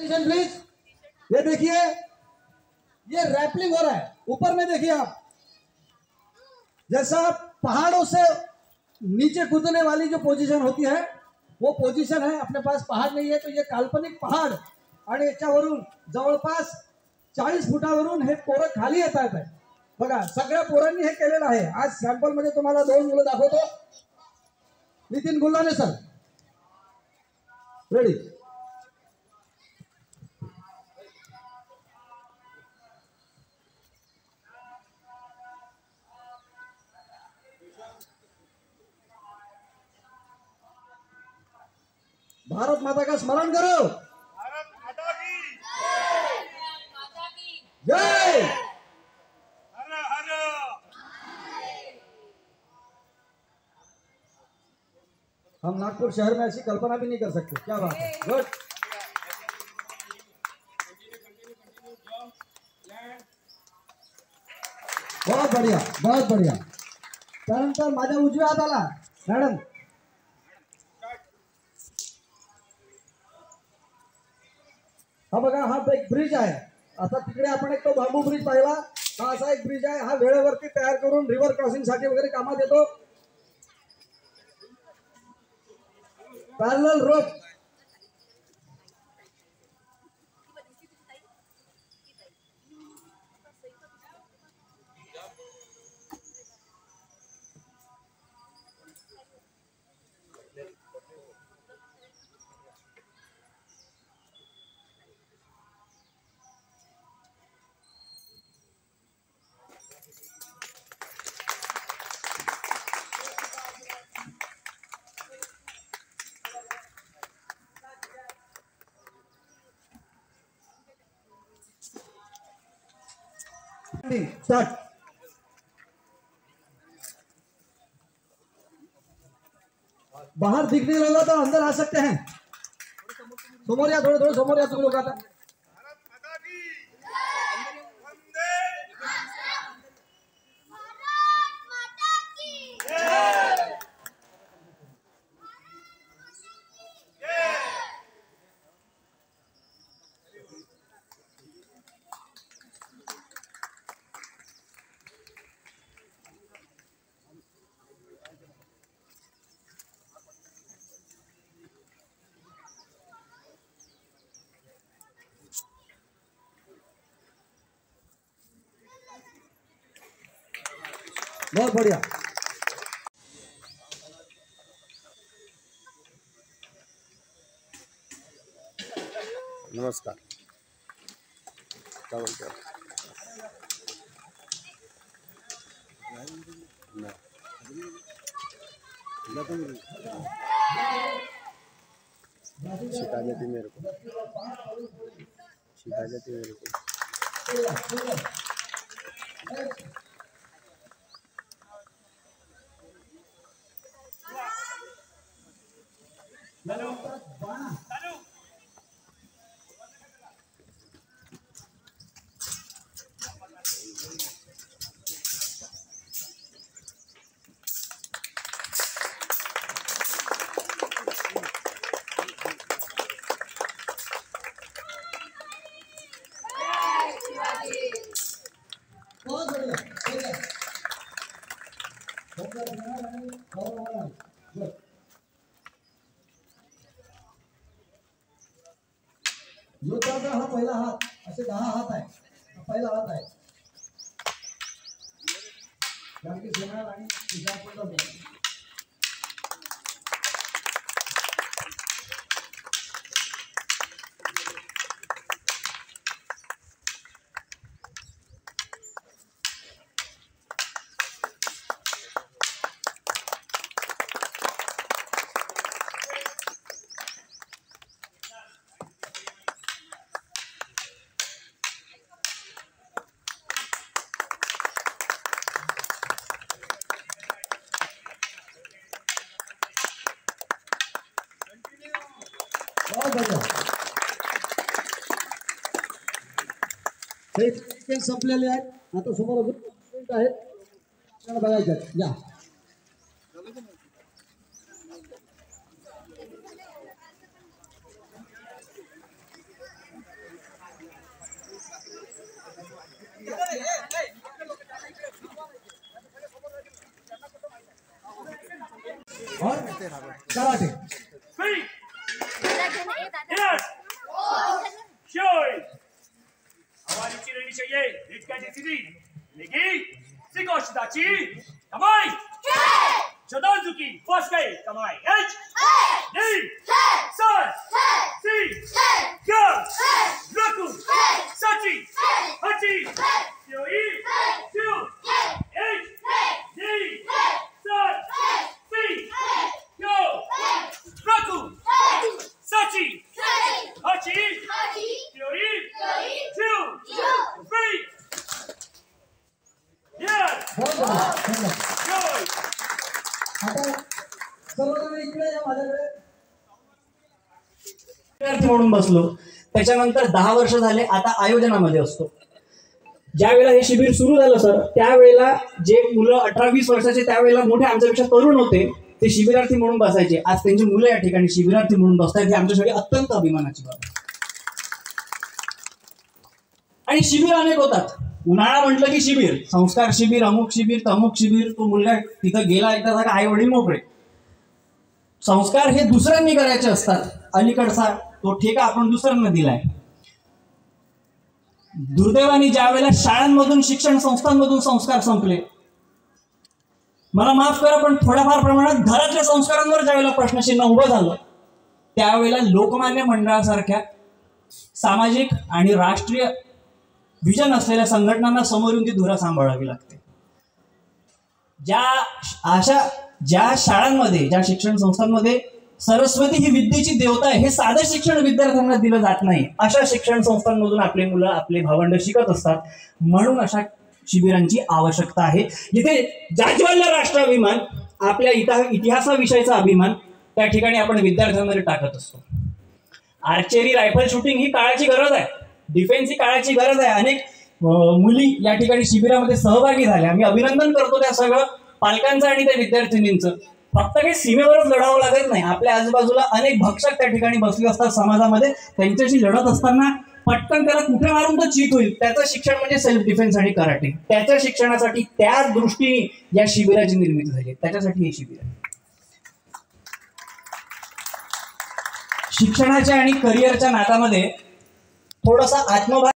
Please. ये देखिए, ये रैपलिंग हो रहा है। ऊपर में देखिए आप, जैसा पहाड़ों से नीचे कूदने वाली जो पोजीशन होती है वो पोजीशन है। अपने पास पहाड़ नहीं है तो ये काल्पनिक पहाड़ आणि याच्यावरून जवळपास 40 फुटावरून हे पोरं खाली येत आहेत। बघा, सगळ्या पोरांनी हे केलेलं आहे। आज सॅम्पल मध्ये तुम्हाला 2 मुलं दाखवतो। नितीन गुल्लाने सर, रेडी। भारत माता का स्मरण करो। भारत माता की जय। हर हर। हम नागपुर शहर में ऐसी कल्पना भी नहीं कर सकते। क्या बात है, गुड। बहुत बढ़िया, बहुत बढ़िया। त्यानंतर माझ्या उजव्या हाताला मॅडम, हा बघा, हा एक ब्रिज आहे। आता तिकडे आपण एक तो बांबू ब्रिज पाहिला, हा असा एक ब्रिज आहे। हा वेळेवरती तयार करून रिव्हर क्रॉसिंग साठी वगैरे कामात येतो। पॅरलल रोप, स्टार्ट। बाहर दिखने लगा तो अंदर आ सकते हैं। समोर या, थोड़े थोड़े समोर या तुम्ही लोग। आता भारत माता की वंदे बहुत बढ़िया। नमस्कार, क्या बोलते हो? सिखा देती मेरे को, सिखा देती मेरे को। बहुत बढ़िया, ठीक है। गुड। योद्धाचा हा पहिला हात, असे 10 हात आहे। हा पहिला हात आहे। जानकी सेना आणि विजापूरचा बंद। बहुत बढ़िया। हे सेकंड संपलेले आहेत। आता समोर अजून मिनिट आहेत, आपल्याला बघायचं आहे। या अतिशय रिचकाची स्थिती लेकिन सिकोशिदाची कमाई शोधांजुकी फर्स्ट गई कमाई एच डी सर सी क्या रकू सची हची योई क्यू एच डी सर सी क्यू रकू सची हची योई क्यू फ्री बहुत बढ़िया, धन्यवाद. आता सर्वजण इकडे या माझ्याकडे. विद्यार्थी म्हणून बसलो. त्याच्यानंतर 10 वर्ष झाले आता आयोजनामध्ये असतो. ज्या वेळेला हे शिबिर सुरू झालं सर, त्यावेळेला जे मुलं 18-20 वर्षाचे त्यावेळेला मोठे आमच्यापेक्षा तरुण होते, ते शिबिरार्थी म्हणून बसायचे. आज त्यांची मुलं या ठिकाणी शिबिरार्थी म्हणून बसतात, हे आमच्यासाठी अत्यंत अभिमानाची बाब आहे. आणि शिबिर अनेक होतात. उन्हाळा म्हटलं की शिबिर, संस्कार शिबिर, अमुक शिबिर, तमुक शिबिर. तो मुलगा तिथं गेला एकदा जागा आई वडील मोकळे. संस्कार हे दुसऱ्यांनी करायचे असतात. अलीकडचा तो ठेका आपण दुसऱ्यांना दिलाय. दुर्दैवाने ज्या वेळेला शाळांमधून शिक्षण संस्थांमधून संस्कार संपले, मला माफ करा पण थोड्याफार प्रमाणात घरातल्या संस्कारांवर ज्या वेळेला प्रश्नचिन्ह उभं झालं, त्यावेळेला लोकमान्य मंडळासारख्या सामाजिक आणि राष्ट्रीय विजन असलेल्या संघटनांना समोर येऊन ती धुरा सांभाळावी लागते. ज्या शाळांमध्ये, ज्या शिक्षण संस्थांमध्ये सरस्वती ही विद्येची देवता आहे, हे साधं शिक्षण विद्यार्थ्यांना दिलं जात नाही, अशा शिक्षण संस्थांमधून आपले मुलं, आपले भावंड शिकत असतात. म्हणून अशा शिबिरांची आवश्यकता आहे, जिथे जाज्वल्य राष्ट्राभिमान, आपल्या इतिहासाविषयीचा अभिमान त्या ठिकाणी आपण विद्यार्थ्यांमध्ये टाकत असतो. आर्चरी रायफल शूटिंग ही काळाची गरज आहे, डिफेन्स ही काळाची गरज आहे. अनेक मुली या ठिकाणी शिबिरामध्ये सहभागी झाल्या. मी अभिनंदन करतो त्या सगळं पालकांचं आणि त्या विद्यार्थिनींचं. फक्त काही सीमेवरच लढावं लागत नाही, आपल्या आजूबाजूला अनेक भक्षक त्या ठिकाणी बसले असतात समाजामध्ये. त्यांच्याशी लढत असताना पटकन त्याला कुठे मारून तर चीत होईल, त्याचं शिक्षण म्हणजे सेल्फ डिफेन्स आणि कराटे. त्याच्या शिक्षणासाठी त्या दृष्टीने या शिबिराची निर्मिती झाली, त्याच्यासाठी हे शिबिर आहे. शिक्षणाच्या आणि करिअरच्या नात्यामध्ये थोडासा आत्मभाव